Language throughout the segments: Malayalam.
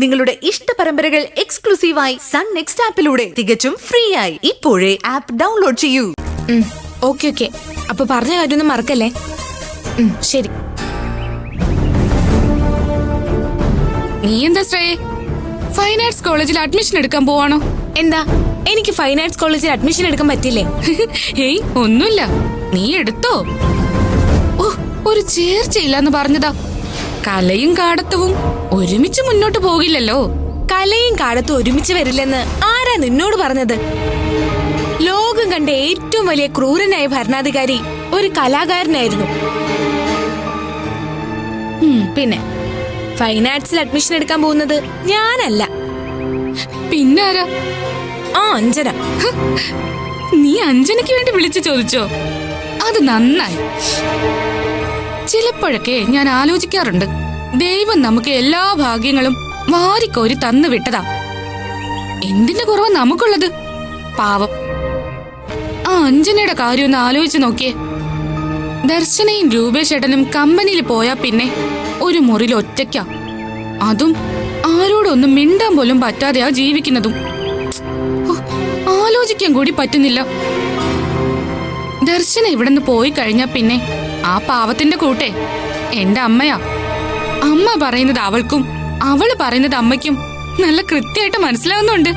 നിങ്ങളുടെ ഇഷ്ട പരമ്പരകൾ എക്സ്ക്ലൂസീവായി സൺ നെക്സ്റ്റ് ആപ്പിലൂടെ തികച്ചും ഫ്രീ ആയി ഇപ്പോഴേ ആപ്പ് ഡൗൺലോഡ് ചെയ്യൂ. ഓക്കെ ഓക്കെ, അപ്പൊ പറഞ്ഞ കാര്യമൊന്നും മറക്കല്ലേ. ശരി. നീ എന്താ ശ്രേയ ഫൈൻ ആർട്സ് കോളേജിൽ അഡ്മിഷൻ എടുക്കാൻ പോവാണോ? എന്താ, എനിക്ക് ഫൈൻ ആർട്സ് കോളേജിൽ അഡ്മിഷൻ എടുക്കാൻ പറ്റില്ലേ? ഹേയ്, ഒന്നുമില്ല, നീ എടുത്തോ. ഓ, ഒരു ചേർച്ചയില്ലെന്ന് പറഞ്ഞതാ. കലയും കാടത്തവും ഒരുമിച്ച് മുന്നോട്ട് പോകില്ലല്ലോ. കലയും കാലത്തും ഒരുമിച്ച് വരില്ലെന്ന് ആരാ നിന്നോട് പറഞ്ഞത്? ലോകം കണ്ട ഏറ്റവും വലിയ ക്രൂരനായ ഭരണാധികാരി ഒരു കലാകാരനായിരുന്നു. പിന്നെ ഫൈൻ ആർട്സിൽ അഡ്മിഷൻ എടുക്കാൻ പോകുന്നത് ഞാനല്ല, പിന്നാരാ? ആ അഞ്ജന. നീ അഞ്ജനയ്ക്ക് വേണ്ടി വിളിച്ചു ചോദിച്ചോ? അത് നന്നായി. ചിലപ്പോഴൊക്കെ ഞാൻ ആലോചിക്കാറുണ്ട്, ദൈവം നമുക്ക് എല്ലാ ഭാഗ്യങ്ങളും വാരിക്കോരി തന്നു വിട്ടതാ. എന്തിന്റെ കുറവാ നമുക്കുള്ളത്? പാവം. ആ അഞ്ജനയുടെ കാര്യം ഒന്ന് ആലോചിച്ച് നോക്കിയേ. ദർശനയും രൂപേഷേട്ടനും കമ്പനിയിൽ പോയാ പിന്നെ ഒരു മുറിയിൽ ഒറ്റയ്ക്കാ. അതും ആരോടൊന്നും മിണ്ടാൻ പോലും പറ്റാതെയാ ജീവിക്കുന്നതും. ആലോചിക്കാൻ കൂടി പറ്റുന്നില്ല. ദർശന ഇവിടുന്ന് പോയി കഴിഞ്ഞാ പിന്നെ ആ പാവത്തിന്റെ കൂട്ടെ എന്റെ അമ്മയാ. അമ്മ പറയുന്നത് അവൾക്കും അവള് പറയുന്നത് അമ്മയ്ക്കും നല്ല കൃത്യമായിട്ട് മനസ്സിലാവുന്നുണ്ട്.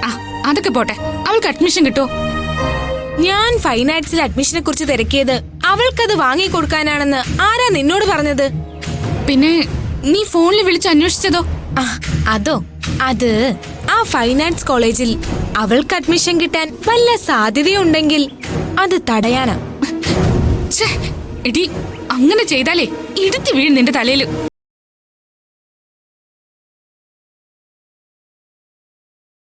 ആ, അതൊക്കെ പോട്ടെ, അവൾക്ക് അഡ്മിഷൻ കിട്ടുമോ? ഞാൻ ഫൈൻ ആർട്സിൽ അഡ്മിഷനെ കുറിച്ച് തിരക്കിയത് അവൾക്കത് വാങ്ങിക്കൊടുക്കാനാണെന്ന് ആരാ നിന്നോട് പറഞ്ഞത്? പിന്നെ നീ ഫോണിൽ വിളിച്ച് അന്വേഷിച്ചതോ? അതോ, അത് ആ ഫൈൻ ആർട്സ് കോളേജിൽ അവൾക്ക് അഡ്മിഷൻ കിട്ടാൻ വല്ല സാധ്യതയുണ്ടെങ്കിൽ അത് തടയാനാ. എടി, അങ്ങനെ ചെയ്താലേ ഇടുത്തി വീഴും നിന്റെ തലയില്.